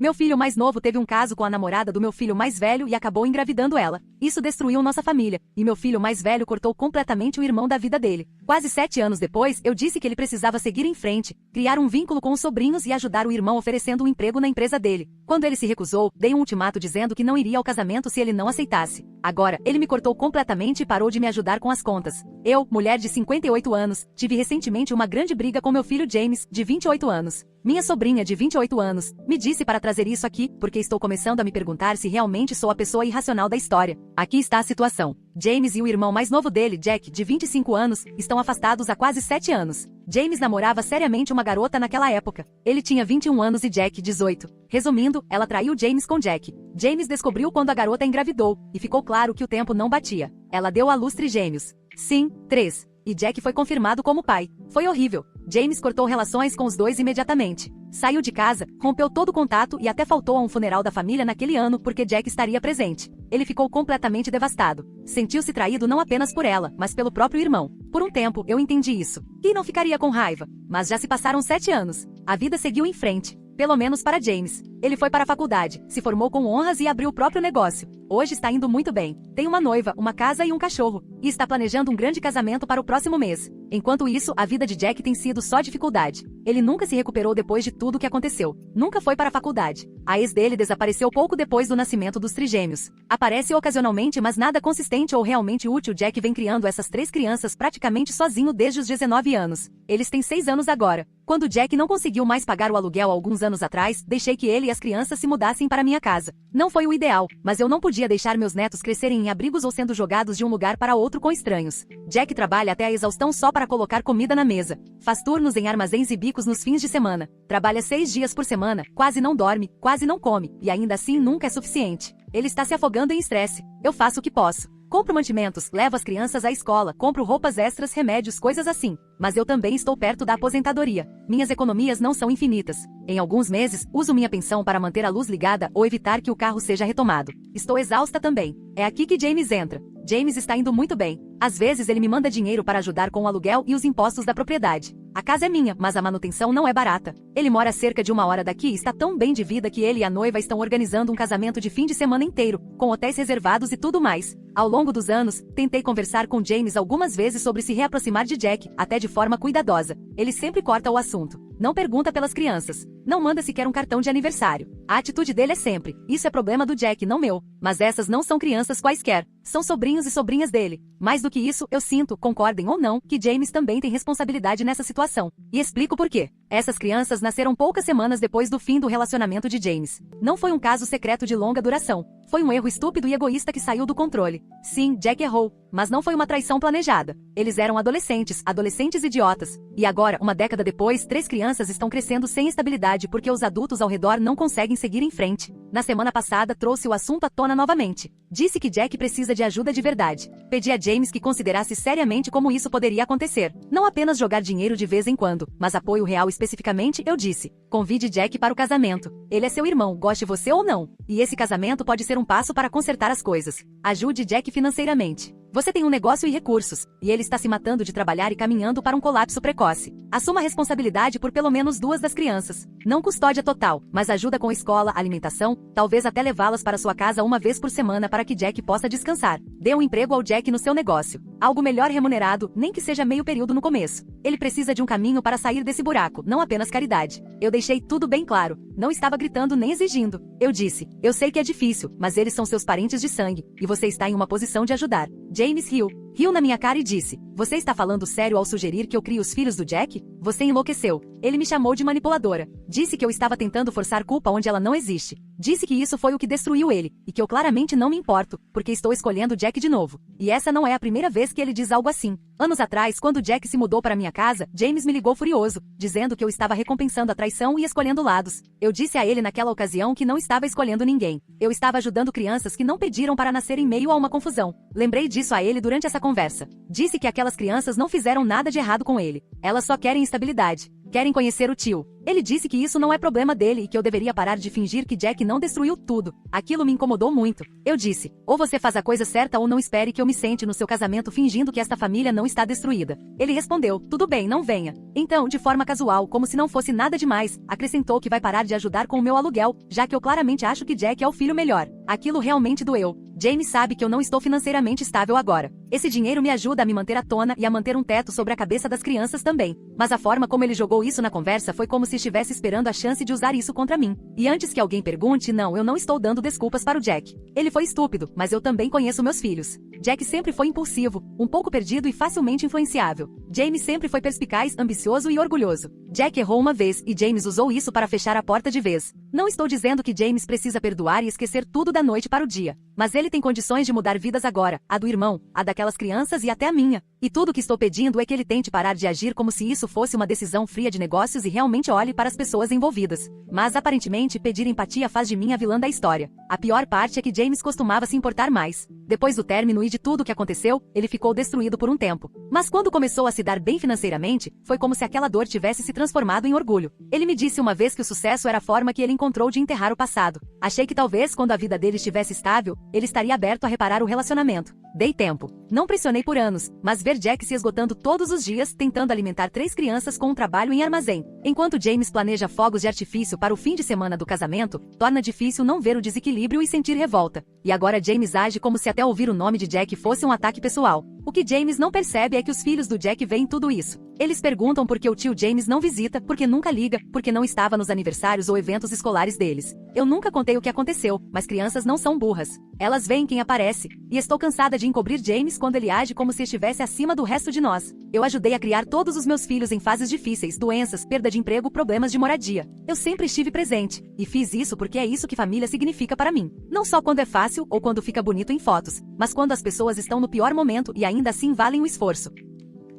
Meu filho mais novo teve um caso com a namorada do meu filho mais velho e acabou engravidando ela. Isso destruiu nossa família, e meu filho mais velho cortou completamente o irmão da vida dele. Quase 7 anos depois, eu disse que ele precisava seguir em frente, criar um vínculo com os sobrinhos e ajudar o irmão oferecendo um emprego na empresa dele. Quando ele se recusou, dei um ultimato dizendo que não iria ao casamento se ele não aceitasse. Agora, ele me cortou completamente e parou de me ajudar com as contas. Eu, mulher de 58 anos, tive recentemente uma grande briga com meu filho James, de 28 anos. Minha sobrinha, de 28 anos, me disse para trazer isso aqui, porque estou começando a me perguntar se realmente sou a pessoa irracional da história. Aqui está a situação. James e o irmão mais novo dele, Jack, de 25 anos, estão afastados há quase 7 anos. James namorava seriamente uma garota naquela época. Ele tinha 21 anos e Jack, 18. Resumindo, ela traiu James com Jack. James descobriu quando a garota engravidou, e ficou claro que o tempo não batia. Ela deu à luz trigêmeos. Sim, 3. E Jack foi confirmado como pai. Foi horrível. James cortou relações com os dois imediatamente. Saiu de casa, rompeu todo o contato e até faltou a um funeral da família naquele ano porque Jack estaria presente. Ele ficou completamente devastado. Sentiu-se traído não apenas por ela, mas pelo próprio irmão. Por um tempo, eu entendi isso. Quem não ficaria com raiva? Mas já se passaram 7 anos. A vida seguiu em frente. Pelo menos para James. Ele foi para a faculdade, se formou com honras e abriu o próprio negócio. Hoje está indo muito bem. Tem uma noiva, uma casa e um cachorro. E está planejando um grande casamento para o próximo mês. Enquanto isso, a vida de Jack tem sido só dificuldade. Ele nunca se recuperou depois de tudo o que aconteceu. Nunca foi para a faculdade. A ex dele desapareceu pouco depois do nascimento dos trigêmeos. Aparece ocasionalmente, mas nada consistente ou realmente útil. Jack vem criando essas 3 crianças praticamente sozinho desde os 19 anos. Eles têm 6 anos agora. Quando Jack não conseguiu mais pagar o aluguel alguns anos atrás, deixei que ele e as crianças se mudassem para minha casa. Não foi o ideal, mas eu não podia deixar meus netos crescerem em abrigos ou sendo jogados de um lugar para outro com estranhos. Jack trabalha até a exaustão só para colocar comida na mesa. Faz turnos em armazéns e bicos nos fins de semana. Trabalha 6 dias por semana, quase não dorme, quase não come, e ainda assim nunca é suficiente. Ele está se afogando em estresse. Eu faço o que posso. Compro mantimentos, levo as crianças à escola, compro roupas extras, remédios, coisas assim. Mas eu também estou perto da aposentadoria. Minhas economias não são infinitas. Em alguns meses, uso minha pensão para manter a luz ligada ou evitar que o carro seja retomado. Estou exausta também. É aqui que James entra. James está indo muito bem. Às vezes ele me manda dinheiro para ajudar com o aluguel e os impostos da propriedade. A casa é minha, mas a manutenção não é barata. Ele mora a cerca de 1 hora daqui e está tão bem de vida que ele e a noiva estão organizando um casamento de fim de semana inteiro, com hotéis reservados e tudo mais. Ao longo dos anos, tentei conversar com James algumas vezes sobre se reaproximar de Jack, até de forma cuidadosa. Ele sempre corta o assunto. Não pergunta pelas crianças. Não manda sequer um cartão de aniversário. A atitude dele é sempre: isso é problema do Jack, não meu. Mas essas não são crianças quaisquer. São sobrinhos e sobrinhas dele. Mais do que isso, eu sinto, concordem ou não, que James também tem responsabilidade nessa situação. E explico por quê. Essas crianças nasceram poucas semanas depois do fim do relacionamento de James. Não foi um caso secreto de longa duração. Foi um erro estúpido e egoísta que saiu do controle. Sim, Jack errou, mas não foi uma traição planejada. Eles eram adolescentes idiotas. E agora, 1 década depois, 3 crianças estão crescendo sem estabilidade porque os adultos ao redor não conseguem seguir em frente. Na semana passada, trouxe o assunto à tona novamente. Disse que Jack precisa de ajuda de verdade. Pedi a James que considerasse seriamente como isso poderia acontecer. Não apenas jogar dinheiro de vez em quando, mas apoio real especificamente. Eu disse: convide Jack para o casamento. Ele é seu irmão, goste você ou não. E esse casamento pode ser um passo para consertar as coisas. Ajude Jack financeiramente. Você tem um negócio e recursos, e ele está se matando de trabalhar e caminhando para um colapso precoce. Assuma a responsabilidade por pelo menos 2 das crianças. Não custódia total, mas ajuda com escola, alimentação, talvez até levá-las para sua casa 1 vez por semana para que Jack possa descansar. Dê um emprego ao Jack no seu negócio. Algo melhor remunerado, nem que seja meio período no começo. Ele precisa de um caminho para sair desse buraco, não apenas caridade. Eu deixei tudo bem claro. Não estava gritando nem exigindo. Eu disse: eu sei que é difícil, mas eles são seus parentes de sangue, e você está em uma posição de ajudar. James riu na minha cara e disse: você está falando sério ao sugerir que eu crie os filhos do Jack? Você enlouqueceu. Ele me chamou de manipuladora. Disse que eu estava tentando forçar culpa onde ela não existe. Disse que isso foi o que destruiu ele, e que eu claramente não me importo, porque estou escolhendo Jack de novo. E essa não é a primeira vez que ele diz algo assim. Anos atrás, quando Jack se mudou para minha casa, James me ligou furioso, dizendo que eu estava recompensando a traição e escolhendo lados. Eu disse a ele naquela ocasião que não estava escolhendo ninguém. Eu estava ajudando crianças que não pediram para nascer em meio a uma confusão. Lembrei disso a ele durante essa conversa. Disse que aquelas crianças não fizeram nada de errado com ele. Elas só querem estabilidade. Querem conhecer o tio. Ele disse que isso não é problema dele e que eu deveria parar de fingir que Jack não destruiu tudo. Aquilo me incomodou muito. Eu disse, ou você faz a coisa certa ou não espere que eu me sente no seu casamento fingindo que esta família não está destruída. Ele respondeu, tudo bem, não venha. Então, de forma casual, como se não fosse nada demais, acrescentou que vai parar de ajudar com o meu aluguel, já que eu claramente acho que Jack é o filho melhor. Aquilo realmente doeu. James sabe que eu não estou financeiramente estável agora. Esse dinheiro me ajuda a me manter à tona e a manter um teto sobre a cabeça das crianças também. Mas a forma como ele jogou isso na conversa foi como se estivesse esperando a chance de usar isso contra mim. E antes que alguém pergunte, não, eu não estou dando desculpas para o Jack. Ele foi estúpido, mas eu também conheço meus filhos. Jack sempre foi impulsivo, um pouco perdido e facilmente influenciável. James sempre foi perspicaz, ambicioso e orgulhoso. Jack errou uma vez e James usou isso para fechar a porta de vez. Não estou dizendo que James precisa perdoar e esquecer tudo da noite para o dia. Mas ele tem condições de mudar vidas agora, a do irmão, a daquelas crianças e até a minha. E tudo o que estou pedindo é que ele tente parar de agir como se isso fosse uma decisão fria de negócios e realmente olhe para as pessoas envolvidas. Mas aparentemente pedir empatia faz de mim a vilã da história. A pior parte é que James costumava se importar mais. Depois do término e de tudo o que aconteceu, ele ficou destruído por um tempo. Mas quando começou a se dar bem financeiramente, foi como se aquela dor tivesse se transformado em orgulho. Ele me disse uma vez que o sucesso era a forma que ele encontrou de enterrar o passado. Achei que talvez quando a vida dele estivesse estável, ele estaria aberto a reparar o relacionamento. Dei tempo. Não pressionei por anos, mas ver Jack se esgotando todos os dias, tentando alimentar 3 crianças com um trabalho em armazém. Enquanto James planeja fogos de artifício para o fim de semana do casamento, torna difícil não ver o desequilíbrio e sentir revolta. E agora James age como se até ouvir o nome de Jack fosse um ataque pessoal. O que James não percebe é que os filhos do Jack veem tudo isso. Eles perguntam por que o tio James não visita, porque nunca liga, porque não estava nos aniversários ou eventos escolares deles. Eu nunca contei o que aconteceu, mas crianças não são burras. Elas veem quem aparece. E estou cansada de encobrir James quando ele age como se estivesse acima do resto de nós. Eu ajudei a criar todos os meus filhos em fases difíceis, doenças, perda de emprego, problemas de moradia. Eu sempre estive presente. E fiz isso porque é isso que família significa para mim. Não só quando é fácil ou quando fica bonito em fotos, mas quando as pessoas estão no pior momento e ainda assim valem o esforço.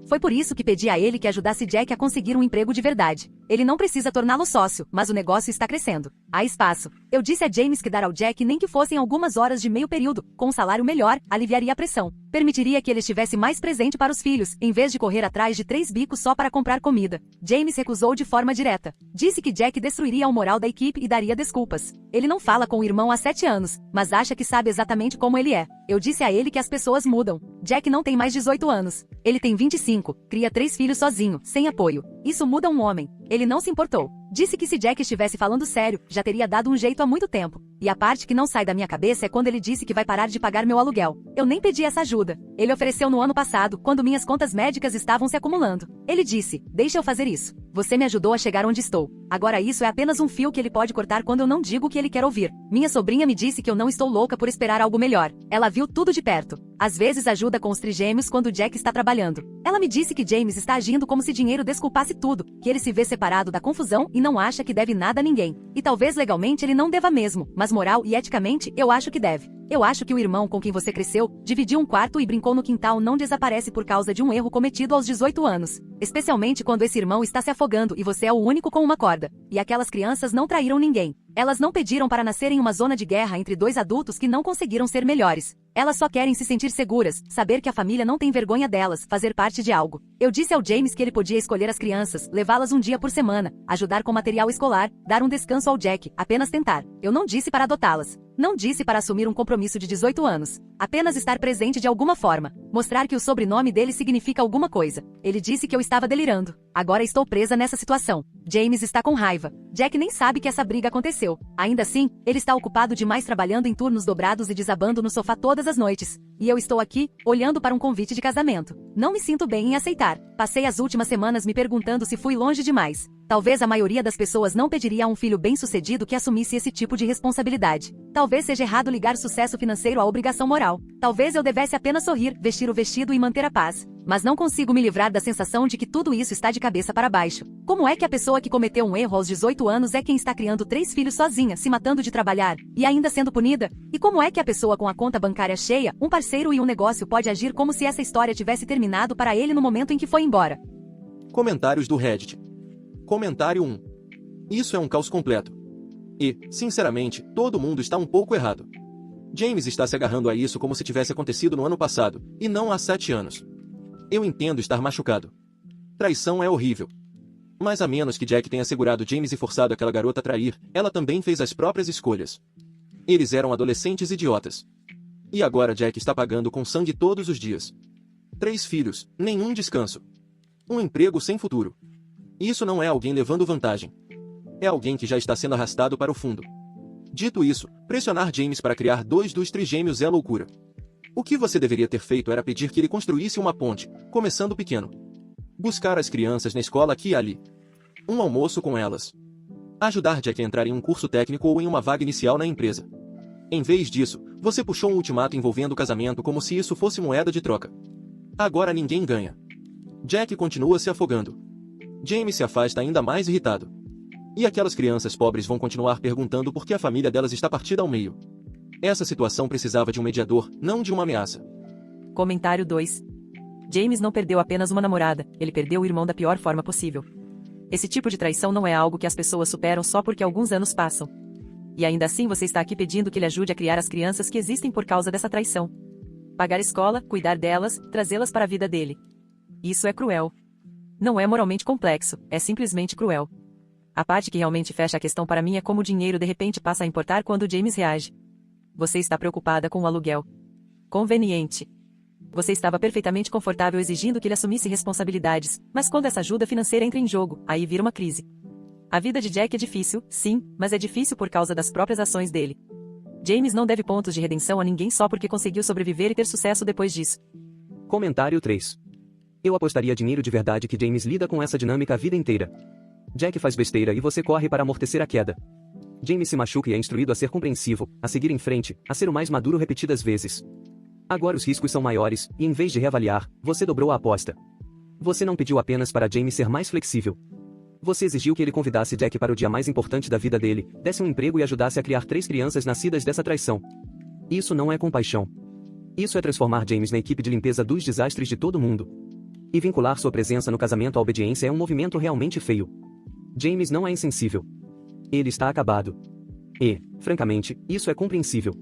Foi por isso que pedi a ele que ajudasse Jack a conseguir um emprego de verdade. Ele não precisa torná-lo sócio, mas o negócio está crescendo. Há espaço. Eu disse a James que dar ao Jack nem que fossem algumas horas de meio período, com um salário melhor, aliviaria a pressão. Permitiria que ele estivesse mais presente para os filhos, em vez de correr atrás de 3 bicos só para comprar comida. James recusou de forma direta. Disse que Jack destruiria o moral da equipe e daria desculpas. Ele não fala com o irmão há 7 anos, mas acha que sabe exatamente como ele é. Eu disse a ele que as pessoas mudam. Jack não tem mais 18 anos. Ele tem 25, cria 3 filhos sozinho, sem apoio. Isso muda um homem. Ele não se importou. Disse que se Jack estivesse falando sério, já teria dado um jeito há muito tempo. E a parte que não sai da minha cabeça é quando ele disse que vai parar de pagar meu aluguel. Eu nem pedi essa ajuda. Ele ofereceu no ano passado, quando minhas contas médicas estavam se acumulando. Ele disse, deixa eu fazer isso. Você me ajudou a chegar onde estou. Agora isso é apenas um fio que ele pode cortar quando eu não digo o que ele quer ouvir. Minha sobrinha me disse que eu não estou louca por esperar algo melhor. Ela viu tudo de perto. Às vezes ajuda com os trigêmeos quando Jack está trabalhando. Ela me disse que James está agindo como se dinheiro desculpasse tudo, que ele se vê separado da confusão e não acha que deve nada a ninguém. E talvez legalmente ele não deva mesmo, mas moral e eticamente eu acho que deve. Eu acho que o irmão com quem você cresceu, dividiu um quarto e brincou no quintal não desaparece por causa de um erro cometido aos 18 anos. Especialmente quando esse irmão está se afogando e você é o único com uma corda. E aquelas crianças não traíram ninguém. Elas não pediram para nascer em uma zona de guerra entre 2 adultos que não conseguiram ser melhores. Elas só querem se sentir seguras, saber que a família não tem vergonha delas, fazer parte de algo. Eu disse ao James que ele podia escolher as crianças, levá-las um dia por semana, ajudar com material escolar, dar um descanso ao Jack, apenas tentar. Eu não disse para adotá-las. Não disse para assumir um compromisso de 18 anos. Apenas estar presente de alguma forma. Mostrar que o sobrenome dele significa alguma coisa. Ele disse que eu estava delirando. Agora estou presa nessa situação. James está com raiva. Jack nem sabe que essa briga aconteceu. Ainda assim, ele está ocupado demais trabalhando em turnos dobrados e desabando no sofá todas as noites. E eu estou aqui, olhando para um convite de casamento. Não me sinto bem em aceitar. Passei as últimas semanas me perguntando se fui longe demais. Talvez a maioria das pessoas não pediria a um filho bem-sucedido que assumisse esse tipo de responsabilidade. Talvez seja errado ligar sucesso financeiro à obrigação moral. Talvez eu devesse apenas sorrir, vestir o vestido e manter a paz. Mas não consigo me livrar da sensação de que tudo isso está de cabeça para baixo. Como é que a pessoa que cometeu um erro aos 18 anos é quem está criando 3 filhos sozinha, se matando de trabalhar, e ainda sendo punida? E como é que a pessoa com a conta bancária cheia, um parceiro e um negócio pode agir como se essa história tivesse terminado para ele no momento em que foi embora? Comentários do Reddit. Comentário 1. Isso é um caos completo. E, sinceramente, todo mundo está um pouco errado. James está se agarrando a isso como se tivesse acontecido no ano passado, e não há 7 anos. Eu entendo estar machucado. Traição é horrível. Mas a menos que Jack tenha segurado James e forçado aquela garota a trair, ela também fez as próprias escolhas. Eles eram adolescentes idiotas. E agora Jack está pagando com sangue todos os dias. 3 filhos, nenhum descanso. Um emprego sem futuro. Isso não é alguém levando vantagem. É alguém que já está sendo arrastado para o fundo. Dito isso, pressionar James para criar 2 dos trigêmeos é loucura. O que você deveria ter feito era pedir que ele construísse uma ponte, começando pequeno. Buscar as crianças na escola aqui e ali. Um almoço com elas. Ajudar Jack a entrar em um curso técnico ou em uma vaga inicial na empresa. Em vez disso, você puxou um ultimato envolvendo o casamento como se isso fosse moeda de troca. Agora ninguém ganha. Jack continua se afogando. James se afasta ainda mais irritado. E aquelas crianças pobres vão continuar perguntando por que a família delas está partida ao meio. Essa situação precisava de um mediador, não de uma ameaça. Comentário 2. James não perdeu apenas uma namorada, ele perdeu o irmão da pior forma possível. Esse tipo de traição não é algo que as pessoas superam só porque alguns anos passam. E ainda assim você está aqui pedindo que ele ajude a criar as crianças que existem por causa dessa traição. Pagar escola, cuidar delas, trazê-las para a vida dele. Isso é cruel. Não é moralmente complexo, é simplesmente cruel. A parte que realmente fecha a questão para mim é como o dinheiro de repente passa a importar quando James reage. Você está preocupada com o aluguel. Conveniente. Você estava perfeitamente confortável exigindo que ele assumisse responsabilidades, mas quando essa ajuda financeira entra em jogo, aí vira uma crise. A vida de Jack é difícil, sim, mas é difícil por causa das próprias ações dele. James não deve pontos de redenção a ninguém só porque conseguiu sobreviver e ter sucesso depois disso. Comentário 3. Eu apostaria dinheiro de verdade que James lida com essa dinâmica a vida inteira. Jack faz besteira e você corre para amortecer a queda. James se machuca e é instruído a ser compreensivo, a seguir em frente, a ser o mais maduro repetidas vezes. Agora os riscos são maiores, e em vez de reavaliar, você dobrou a aposta. Você não pediu apenas para James ser mais flexível. Você exigiu que ele convidasse Jack para o dia mais importante da vida dele, desse um emprego e ajudasse a criar 3 crianças nascidas dessa traição. Isso não é compaixão. Isso é transformar James na equipe de limpeza dos desastres de todo mundo. E vincular sua presença no casamento à obediência é um movimento realmente feio. James não é insensível. Ele está acabado. E, francamente, isso é compreensível.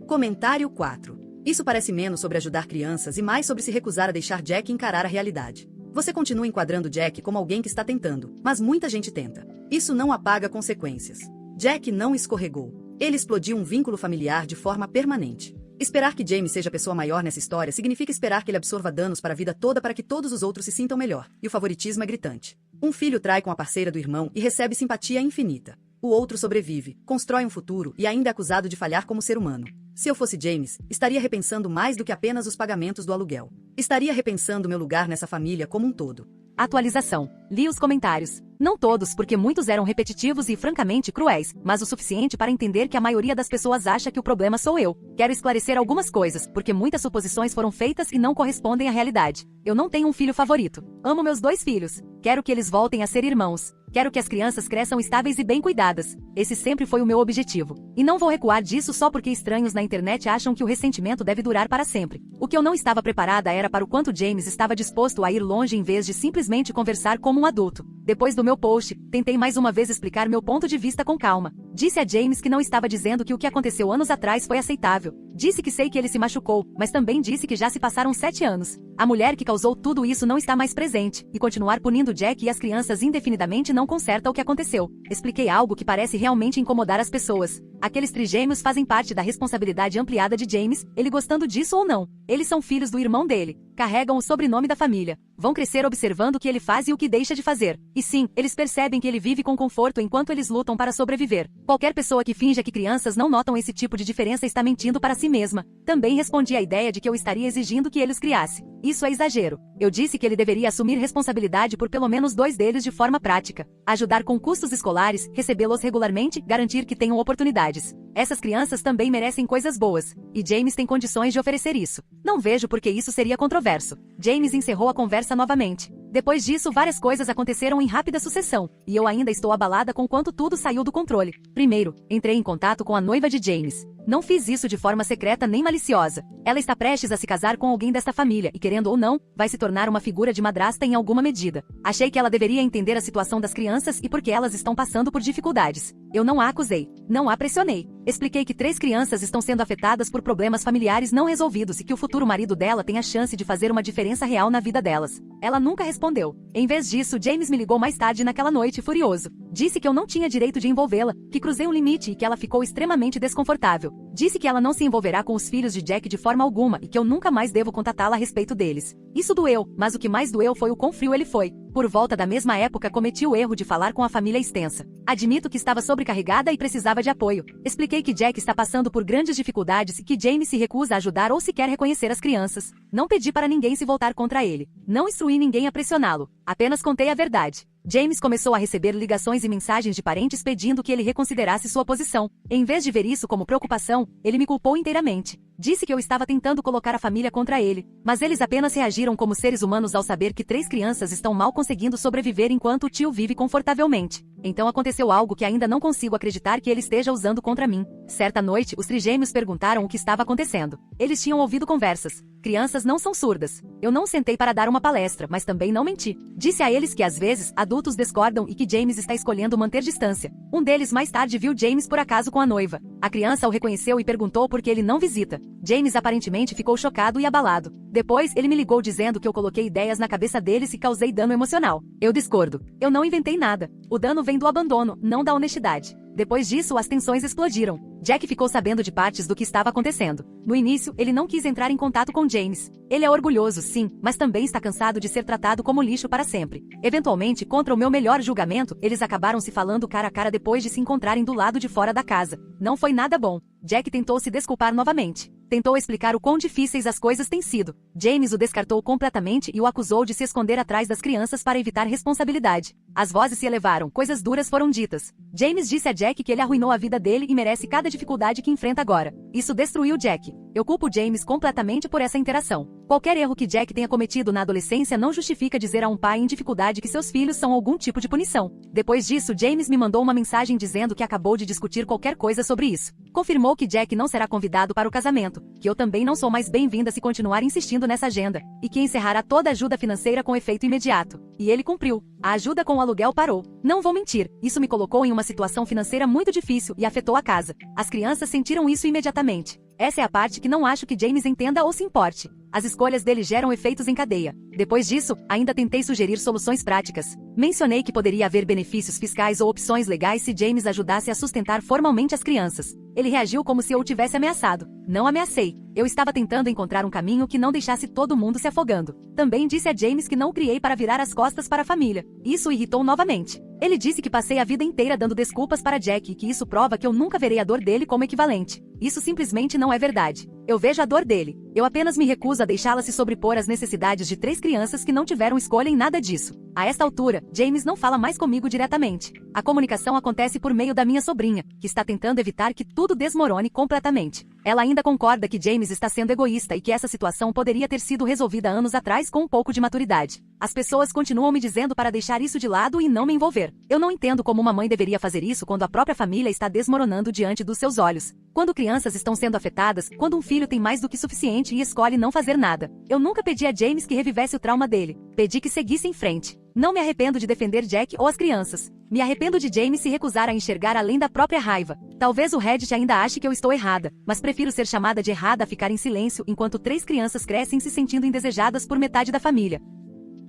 Comentário 4. Isso parece menos sobre ajudar crianças e mais sobre se recusar a deixar Jack encarar a realidade. Você continua enquadrando Jack como alguém que está tentando, mas muita gente tenta. Isso não apaga consequências. Jack não escorregou. Ele explodiu um vínculo familiar de forma permanente. Esperar que James seja a pessoa maior nessa história significa esperar que ele absorva danos para a vida toda para que todos os outros se sintam melhor, e o favoritismo é gritante. Um filho trai com a parceira do irmão e recebe simpatia infinita. O outro sobrevive, constrói um futuro e ainda é acusado de falhar como ser humano. Se eu fosse James, estaria repensando mais do que apenas os pagamentos do aluguel. Estaria repensando meu lugar nessa família como um todo. Atualização. Li os comentários. Não todos, porque muitos eram repetitivos e francamente cruéis, mas o suficiente para entender que a maioria das pessoas acha que o problema sou eu. Quero esclarecer algumas coisas, porque muitas suposições foram feitas e não correspondem à realidade. Eu não tenho um filho favorito. Amo meus 2 filhos. Quero que eles voltem a ser irmãos. Quero que as crianças cresçam estáveis e bem cuidadas. Esse sempre foi o meu objetivo. E não vou recuar disso só porque estranhos na internet acham que o ressentimento deve durar para sempre. O que eu não estava preparada era para o quanto James estava disposto a ir longe em vez de simplesmente conversar como um adulto. Depois do meu post, tentei mais uma vez explicar meu ponto de vista com calma. Disse a James que não estava dizendo que o que aconteceu anos atrás foi aceitável. Disse que sei que ele se machucou, mas também disse que já se passaram 7 anos. A mulher que causou tudo isso não está mais presente, e continuar punindo Jack e as crianças indefinidamente não conserta o que aconteceu. Expliquei algo que parece realmente incomodar as pessoas. Aqueles trigêmeos fazem parte da responsabilidade ampliada de James, ele gostando disso ou não. Eles são filhos do irmão dele. Carregam o sobrenome da família. Vão crescer observando o que ele faz e o que deixa de fazer. E sim, eles percebem que ele vive com conforto enquanto eles lutam para sobreviver. Qualquer pessoa que finja que crianças não notam esse tipo de diferença está mentindo para si mesma. Também respondi à ideia de que eu estaria exigindo que ele os criasse. Isso é exagero. Eu disse que ele deveria assumir responsabilidade por pelo menos 2 deles de forma prática. Ajudar com custos escolares, recebê-los regularmente, garantir que tenham oportunidades. Essas crianças também merecem coisas boas. E James tem condições de oferecer isso. Não vejo por que isso seria controverso. James encerrou a conversa novamente. Depois disso, várias coisas aconteceram em rápida sucessão, e eu ainda estou abalada com quanto tudo saiu do controle. Primeiro, entrei em contato com a noiva de James. Não fiz isso de forma secreta nem maliciosa. Ela está prestes a se casar com alguém desta família e, querendo ou não, vai se tornar uma figura de madrasta em alguma medida. Achei que ela deveria entender a situação das crianças e porque elas estão passando por dificuldades. Eu não a acusei. Não a pressionei. Expliquei que 3 crianças estão sendo afetadas por problemas familiares não resolvidos e que o futuro marido dela tem a chance de fazer uma diferença real na vida delas. Ela nunca respondeu. Em vez disso, James me ligou mais tarde naquela noite, furioso. Disse que eu não tinha direito de envolvê-la, que cruzei um limite e que ela ficou extremamente desconfortável. Disse que ela não se envolverá com os filhos de Jack de forma alguma e que eu nunca mais devo contatá-la a respeito deles. Isso doeu, mas o que mais doeu foi o quão frio ele foi. Por volta da mesma época cometi o erro de falar com a família extensa. Admito que estava sobrecarregada e precisava de apoio. Expliquei que Jack está passando por grandes dificuldades e que James se recusa a ajudar ou sequer reconhecer as crianças. Não pedi para ninguém se voltar contra ele. Não instruí ninguém a pressioná-lo. Apenas contei a verdade. James começou a receber ligações e mensagens de parentes pedindo que ele reconsiderasse sua posição. Em vez de ver isso como preocupação, ele me culpou inteiramente. Disse que eu estava tentando colocar a família contra ele, mas eles apenas reagiram como seres humanos ao saber que 3 crianças estão mal conseguindo sobreviver enquanto o tio vive confortavelmente. Então aconteceu algo que ainda não consigo acreditar que ele esteja usando contra mim. Certa noite, os trigêmeos perguntaram o que estava acontecendo. Eles tinham ouvido conversas. Crianças não são surdas. Eu não sentei para dar uma palestra, mas também não menti. Disse a eles que às vezes, adultos discordam e que James está escolhendo manter distância. Um deles mais tarde viu James por acaso com a noiva. A criança o reconheceu e perguntou por que ele não visita. James aparentemente ficou chocado e abalado. Depois, ele me ligou dizendo que eu coloquei ideias na cabeça deles e causei dano emocional. Eu discordo. Eu não inventei nada. O dano vem do abandono, não da honestidade. Depois disso, as tensões explodiram. Jack ficou sabendo de partes do que estava acontecendo. No início, ele não quis entrar em contato com James. Ele é orgulhoso, sim, mas também está cansado de ser tratado como lixo para sempre. Eventualmente, contra o meu melhor julgamento, eles acabaram se falando cara a cara depois de se encontrarem do lado de fora da casa. Não foi nada bom. Jack tentou se desculpar novamente. Tentou explicar o quão difíceis as coisas têm sido. James o descartou completamente e o acusou de se esconder atrás das crianças para evitar responsabilidade. As vozes se elevaram, coisas duras foram ditas. James disse a Jack que ele arruinou a vida dele e merece cada dificuldade que enfrenta agora. Isso destruiu Jack. Eu culpo James completamente por essa interação. Qualquer erro que Jack tenha cometido na adolescência não justifica dizer a um pai em dificuldade que seus filhos são algum tipo de punição. Depois disso, James me mandou uma mensagem dizendo que acabou de discutir qualquer coisa sobre isso. Confirmou que Jack não será convidado para o casamento, que eu também não sou mais bem-vinda se continuar insistindo nessa agenda, e que encerrará toda ajuda financeira com efeito imediato. E ele cumpriu. A ajuda com o aluguel parou. Não vou mentir, isso me colocou em uma situação financeira muito difícil e afetou a casa. As crianças sentiram isso imediatamente. Essa é a parte que não acho que James entenda ou se importe. As escolhas dele geram efeitos em cadeia. Depois disso, ainda tentei sugerir soluções práticas. Mencionei que poderia haver benefícios fiscais ou opções legais se James ajudasse a sustentar formalmente as crianças. Ele reagiu como se eu o tivesse ameaçado. Não ameacei. Eu estava tentando encontrar um caminho que não deixasse todo mundo se afogando. Também disse a James que não o criei para virar as costas para a família. Isso o irritou novamente. Ele disse que passei a vida inteira dando desculpas para Jack e que isso prova que eu nunca verei a dor dele como equivalente. Isso simplesmente não é verdade. Eu vejo a dor dele. Eu apenas me recuso a deixá-la se sobrepor às necessidades de 3 crianças que não tiveram escolha em nada disso. A esta altura, James não fala mais comigo diretamente. A comunicação acontece por meio da minha sobrinha, que está tentando evitar que tudo desmorone completamente. Ela ainda concorda que James está sendo egoísta e que essa situação poderia ter sido resolvida anos atrás com um pouco de maturidade. As pessoas continuam me dizendo para deixar isso de lado e não me envolver. Eu não entendo como uma mãe deveria fazer isso quando a própria família está desmoronando diante dos seus olhos. Quando crianças estão sendo afetadas, quando um filho tem mais do que suficiente e escolhe não fazer nada. Eu nunca pedi a James que revivesse o trauma dele. Pedi que seguisse em frente. Não me arrependo de defender Jack ou as crianças. Me arrependo de James se recusar a enxergar além da própria raiva. Talvez o Reddit ainda ache que eu estou errada, mas prefiro ser chamada de errada a ficar em silêncio enquanto 3 crianças crescem se sentindo indesejadas por metade da família.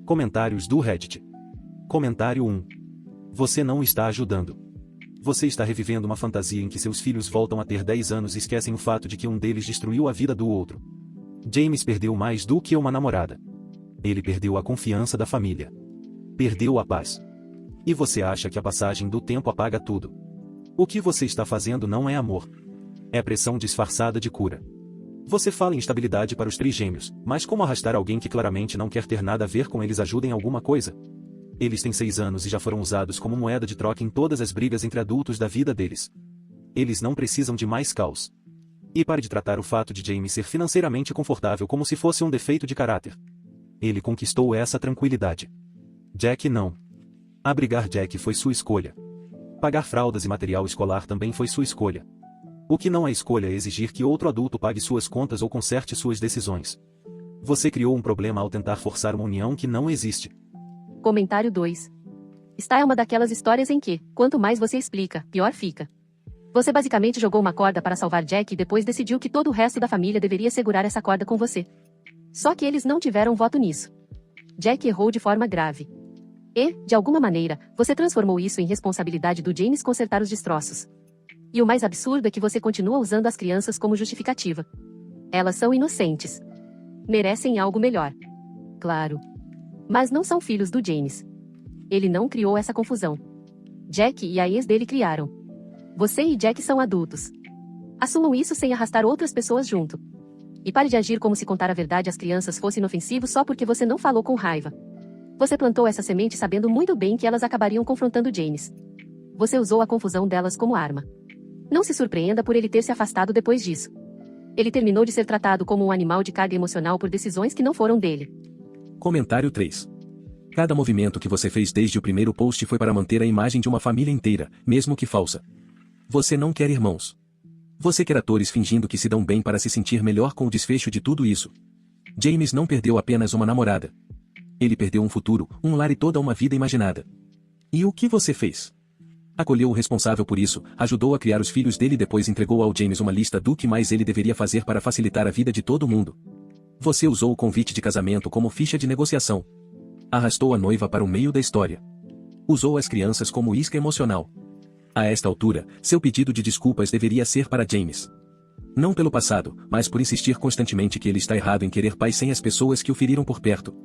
Comentários do Reddit. Comentário 1. Você não está ajudando. Você está revivendo uma fantasia em que seus filhos voltam a ter 10 anos e esquecem o fato de que um deles destruiu a vida do outro. James perdeu mais do que uma namorada. Ele perdeu a confiança da família. Perdeu a paz. E você acha que a passagem do tempo apaga tudo. O que você está fazendo não é amor. É pressão disfarçada de cura. Você fala em estabilidade para os trigêmeos, mas como arrastar alguém que claramente não quer ter nada a ver com eles ajuda em alguma coisa? Eles têm 6 anos e já foram usados como moeda de troca em todas as brigas entre adultos da vida deles. Eles não precisam de mais caos. E pare de tratar o fato de James ser financeiramente confortável como se fosse um defeito de caráter. Ele conquistou essa tranquilidade. Jack não. Abrigar Jack foi sua escolha. Pagar fraldas e material escolar também foi sua escolha. O que não é escolha é exigir que outro adulto pague suas contas ou conserte suas decisões. Você criou um problema ao tentar forçar uma união que não existe. Comentário 2. Esta é uma daquelas histórias em que, quanto mais você explica, pior fica. Você basicamente jogou uma corda para salvar Jack e depois decidiu que todo o resto da família deveria segurar essa corda com você. Só que eles não tiveram voto nisso. Jack errou de forma grave. E, de alguma maneira, você transformou isso em responsabilidade do James consertar os destroços. E o mais absurdo é que você continua usando as crianças como justificativa. Elas são inocentes. Merecem algo melhor. Claro. Mas não são filhos do James. Ele não criou essa confusão. Jack e a ex dele criaram. Você e Jack são adultos. Assumam isso sem arrastar outras pessoas junto. E pare de agir como se contar a verdade às crianças fosse inofensivo só porque você não falou com raiva. Você plantou essa semente sabendo muito bem que elas acabariam confrontando James. Você usou a confusão delas como arma. Não se surpreenda por ele ter se afastado depois disso. Ele terminou de ser tratado como um animal de carga emocional por decisões que não foram dele. Comentário 3. Cada movimento que você fez desde o primeiro post foi para manter a imagem de uma família inteira, mesmo que falsa. Você não quer irmãos. Você quer atores fingindo que se dão bem para se sentir melhor com o desfecho de tudo isso. James não perdeu apenas uma namorada. Ele perdeu um futuro, um lar e toda uma vida imaginada. E o que você fez? Acolheu o responsável por isso, ajudou a criar os filhos dele e depois entregou ao James uma lista do que mais ele deveria fazer para facilitar a vida de todo mundo. Você usou o convite de casamento como ficha de negociação. Arrastou a noiva para o meio da história. Usou as crianças como isca emocional. A esta altura, seu pedido de desculpas deveria ser para James. Não pelo passado, mas por insistir constantemente que ele está errado em querer paz sem as pessoas que o feriram por perto.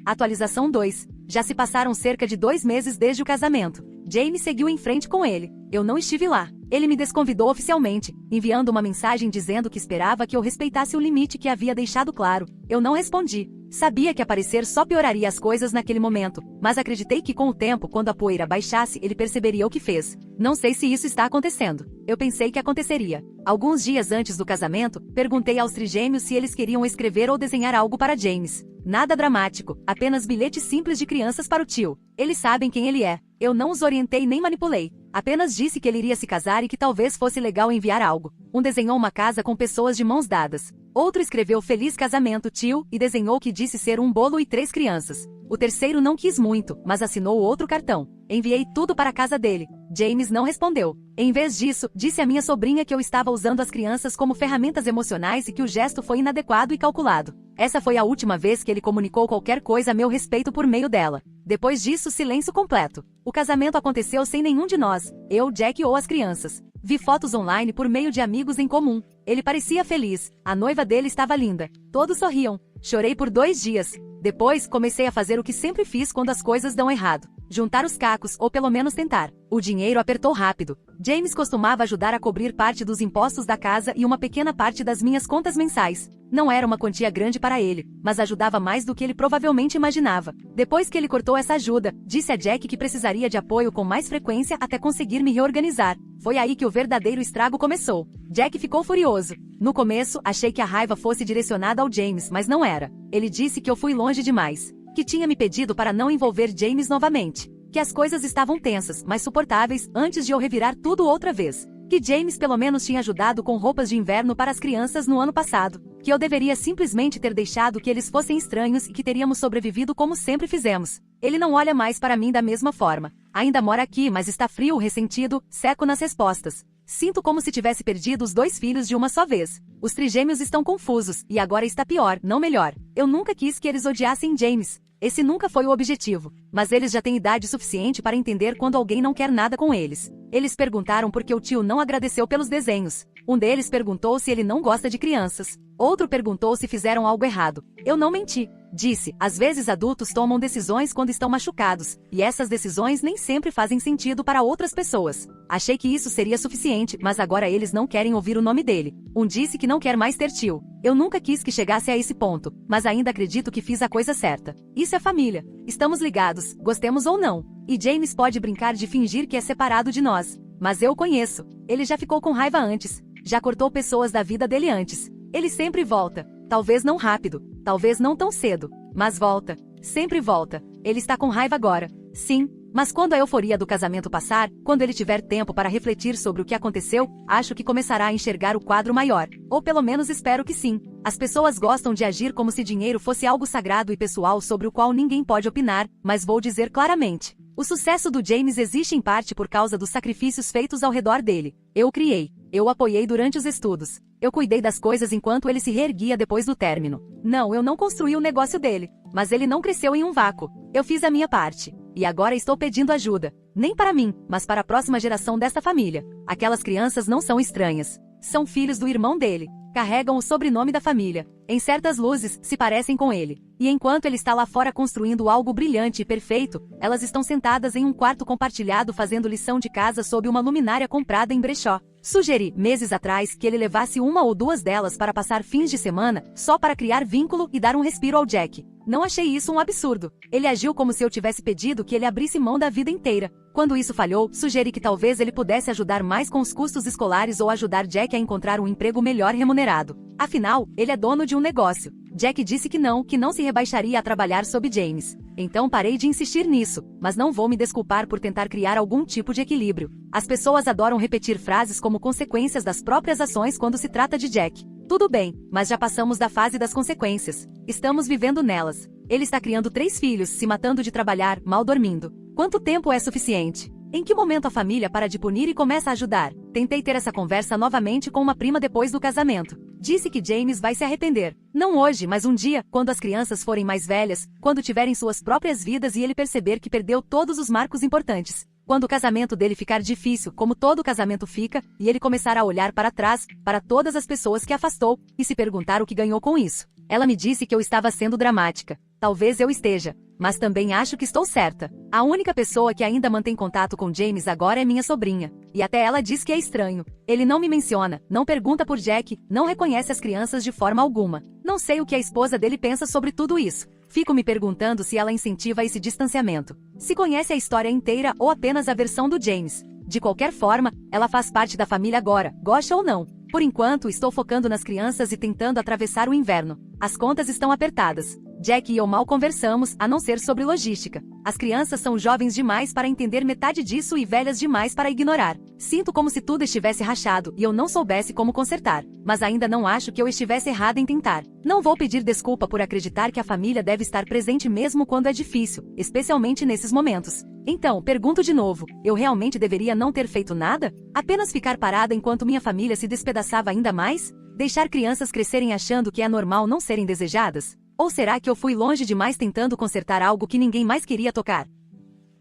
Atualização 2. Já se passaram cerca de 2 meses desde o casamento. James seguiu em frente com ele. Eu não estive lá. Ele me desconvidou oficialmente, enviando uma mensagem dizendo que esperava que eu respeitasse o limite que havia deixado claro. Eu não respondi. Sabia que aparecer só pioraria as coisas naquele momento, mas acreditei que com o tempo, quando a poeira baixasse, ele perceberia o que fez. Não sei se isso está acontecendo. Eu pensei que aconteceria. Alguns dias antes do casamento, perguntei aos trigêmeos se eles queriam escrever ou desenhar algo para James. Nada dramático, apenas bilhetes simples de crianças para o tio. Eles sabem quem ele é. Eu não os orientei nem manipulei. Apenas disse que ele iria se casar e que talvez fosse legal enviar algo. Um desenhou uma casa com pessoas de mãos dadas. Outro escreveu Feliz Casamento, tio, e desenhou que disse ser um bolo e 3 crianças. O terceiro não quis muito, mas assinou outro cartão. Enviei tudo para a casa dele. James não respondeu. Em vez disso, disse à minha sobrinha que eu estava usando as crianças como ferramentas emocionais e que o gesto foi inadequado e calculado. Essa foi a última vez que ele comunicou qualquer coisa a meu respeito por meio dela. Depois disso, silêncio completo. O casamento aconteceu sem nenhum de nós, eu, Jack ou as crianças. Vi fotos online por meio de amigos em comum. Ele parecia feliz. A noiva dele estava linda. Todos sorriam. Chorei por 2 dias. Depois, comecei a fazer o que sempre fiz quando as coisas dão errado. Juntar os cacos, ou pelo menos tentar. O dinheiro apertou rápido. James costumava ajudar a cobrir parte dos impostos da casa e uma pequena parte das minhas contas mensais. Não era uma quantia grande para ele, mas ajudava mais do que ele provavelmente imaginava. Depois que ele cortou essa ajuda, disse a Jack que precisaria de apoio com mais frequência até conseguir me reorganizar. Foi aí que o verdadeiro estrago começou. Jack ficou furioso. No começo, achei que a raiva fosse direcionada ao James, mas não era. Ele disse que eu fui longe demais. Que tinha me pedido para não envolver James novamente. Que as coisas estavam tensas, mas suportáveis, antes de eu revirar tudo outra vez. Que James pelo menos tinha ajudado com roupas de inverno para as crianças no ano passado. Que eu deveria simplesmente ter deixado que eles fossem estranhos e que teríamos sobrevivido como sempre fizemos. Ele não olha mais para mim da mesma forma. Ainda mora aqui, mas está frio, ressentido, seco nas respostas. Sinto como se tivesse perdido os 2 filhos de uma só vez. Os trigêmeos estão confusos, e agora está pior, não melhor. Eu nunca quis que eles odiassem James. Esse nunca foi o objetivo. Mas eles já têm idade suficiente para entender quando alguém não quer nada com eles. Eles perguntaram por que o tio não agradeceu pelos desenhos. Um deles perguntou se ele não gosta de crianças. Outro perguntou se fizeram algo errado. Eu não menti. Disse, às vezes adultos tomam decisões quando estão machucados, e essas decisões nem sempre fazem sentido para outras pessoas. Achei que isso seria suficiente, mas agora eles não querem ouvir o nome dele. Um disse que não quer mais ter tio. Eu nunca quis que chegasse a esse ponto, mas ainda acredito que fiz a coisa certa. Isso é família. Estamos ligados, gostemos ou não. E James pode brincar de fingir que é separado de nós. Mas eu o conheço. Ele já ficou com raiva antes. Já cortou pessoas da vida dele antes. Ele sempre volta. Talvez não rápido, talvez não tão cedo, mas volta. Sempre volta. Ele está com raiva agora. Sim, mas quando a euforia do casamento passar, quando ele tiver tempo para refletir sobre o que aconteceu, acho que começará a enxergar o quadro maior. Ou pelo menos espero que sim. As pessoas gostam de agir como se dinheiro fosse algo sagrado e pessoal sobre o qual ninguém pode opinar, mas vou dizer claramente. O sucesso do James existe em parte por causa dos sacrifícios feitos ao redor dele. Eu o criei. Eu o apoiei durante os estudos. Eu cuidei das coisas enquanto ele se reerguia depois do término. Não, eu não construí o negócio dele. Mas ele não cresceu em um vácuo. Eu fiz a minha parte. E agora estou pedindo ajuda. Nem para mim, mas para a próxima geração desta família. Aquelas crianças não são estranhas. São filhos do irmão dele. Carregam o sobrenome da família. Em certas luzes, se parecem com ele. E enquanto ele está lá fora construindo algo brilhante e perfeito, elas estão sentadas em um quarto compartilhado fazendo lição de casa sob uma luminária comprada em brechó. Sugeri, meses atrás, que ele levasse uma ou duas delas para passar fins de semana, só para criar vínculo e dar um respiro ao Jack. Não achei isso um absurdo. Ele agiu como se eu tivesse pedido que ele abrisse mão da vida inteira. Quando isso falhou, sugeri que talvez ele pudesse ajudar mais com os custos escolares ou ajudar Jack a encontrar um emprego melhor remunerado. Afinal, ele é dono de um negócio. Jack disse que não se rebaixaria a trabalhar sob James. Então parei de insistir nisso, mas não vou me desculpar por tentar criar algum tipo de equilíbrio. As pessoas adoram repetir frases como consequências das próprias ações quando se trata de Jack. Tudo bem, mas já passamos da fase das consequências. Estamos vivendo nelas. Ele está criando 3 filhos, se matando de trabalhar, mal dormindo. Quanto tempo é suficiente? Em que momento a família para de punir e começa a ajudar? Tentei ter essa conversa novamente com uma prima depois do casamento. Disse que James vai se arrepender. Não hoje, mas um dia, quando as crianças forem mais velhas, quando tiverem suas próprias vidas e ele perceber que perdeu todos os marcos importantes. Quando o casamento dele ficar difícil, como todo casamento fica, e ele começar a olhar para trás, para todas as pessoas que afastou, e se perguntar o que ganhou com isso. Ela me disse que eu estava sendo dramática. Talvez eu esteja, mas também acho que estou certa. A única pessoa que ainda mantém contato com James agora é minha sobrinha. E até ela diz que é estranho. Ele não me menciona, não pergunta por Jack, não reconhece as crianças de forma alguma. Não sei o que a esposa dele pensa sobre tudo isso. Fico me perguntando se ela incentiva esse distanciamento. Se conhece a história inteira ou apenas a versão do James. De qualquer forma, ela faz parte da família agora, gosta ou não. Por enquanto, estou focando nas crianças e tentando atravessar o inverno. As contas estão apertadas. Jack e eu mal conversamos, a não ser sobre logística. As crianças são jovens demais para entender metade disso e velhas demais para ignorar. Sinto como se tudo estivesse rachado e eu não soubesse como consertar. Mas ainda não acho que eu estivesse errada em tentar. Não vou pedir desculpa por acreditar que a família deve estar presente mesmo quando é difícil, especialmente nesses momentos. Então, pergunto de novo, eu realmente deveria não ter feito nada? Apenas ficar parada enquanto minha família se despedaçava ainda mais? Deixar crianças crescerem achando que é normal não serem desejadas? Ou será que eu fui longe demais tentando consertar algo que ninguém mais queria tocar?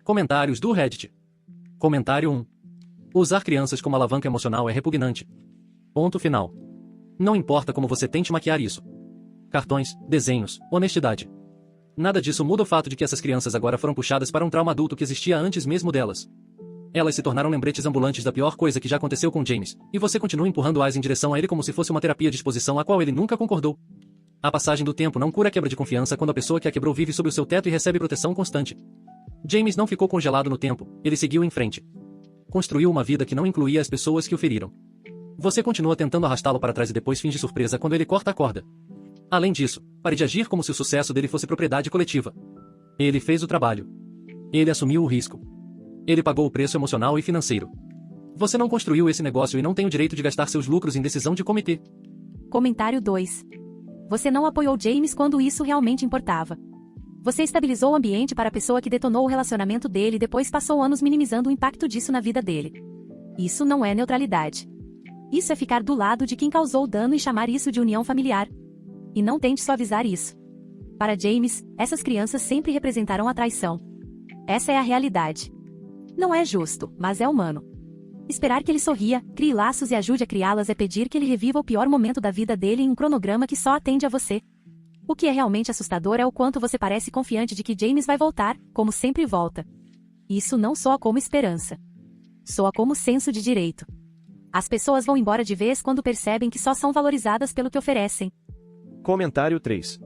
Comentários do Reddit. Comentário 1. Usar crianças como alavanca emocional é repugnante. Ponto final. Não importa como você tente maquiar isso. Cartões, desenhos, honestidade. Nada disso muda o fato de que essas crianças agora foram puxadas para um trauma adulto que existia antes mesmo delas. Elas se tornaram lembretes ambulantes da pior coisa que já aconteceu com James, e você continua empurrando-as em direção a ele como se fosse uma terapia de exposição a qual ele nunca concordou. A passagem do tempo não cura a quebra de confiança quando a pessoa que a quebrou vive sob o seu teto e recebe proteção constante. James não ficou congelado no tempo, ele seguiu em frente. Construiu uma vida que não incluía as pessoas que o feriram. Você continua tentando arrastá-lo para trás e depois finge surpresa quando ele corta a corda. Além disso, pare de agir como se o sucesso dele fosse propriedade coletiva. Ele fez o trabalho. Ele assumiu o risco. Ele pagou o preço emocional e financeiro. Você não construiu esse negócio e não tem o direito de gastar seus lucros em decisão de comitê. Comentário 2. Você não apoiou James quando isso realmente importava. Você estabilizou o ambiente para a pessoa que detonou o relacionamento dele e depois passou anos minimizando o impacto disso na vida dele. Isso não é neutralidade. Isso é ficar do lado de quem causou o dano e chamar isso de união familiar. E não tente suavizar isso. Para James, essas crianças sempre representaram a traição. Essa é a realidade. Não é justo, mas é humano. Esperar que ele sorria, crie laços e ajude a criá-las é pedir que ele reviva o pior momento da vida dele em um cronograma que só atende a você. O que é realmente assustador é o quanto você parece confiante de que James vai voltar, como sempre volta. Isso não soa como esperança. Soa como senso de direito. As pessoas vão embora de vez quando percebem que só são valorizadas pelo que oferecem. Comentário 3.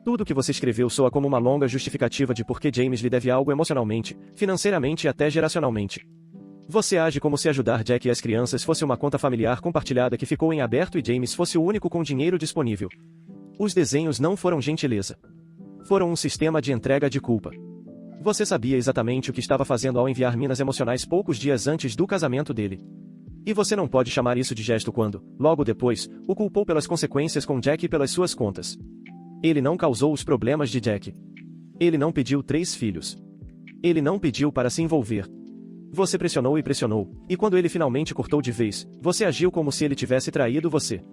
Tudo que você escreveu soa como uma longa justificativa de por que James lhe deve algo emocionalmente, financeiramente e até geracionalmente. Você age como se ajudar Jack e as crianças fosse uma conta familiar compartilhada que ficou em aberto e James fosse o único com dinheiro disponível. Os desenhos não foram gentileza. Foram um sistema de entrega de culpa. Você sabia exatamente o que estava fazendo ao enviar minas emocionais poucos dias antes do casamento dele. E você não pode chamar isso de gesto quando, logo depois, o culpou pelas consequências com Jack e pelas suas contas. Ele não causou os problemas de Jack. Ele não pediu 3 filhos. Ele não pediu para se envolver. Você pressionou e pressionou, e quando ele finalmente cortou de vez, você agiu como se ele tivesse traído você.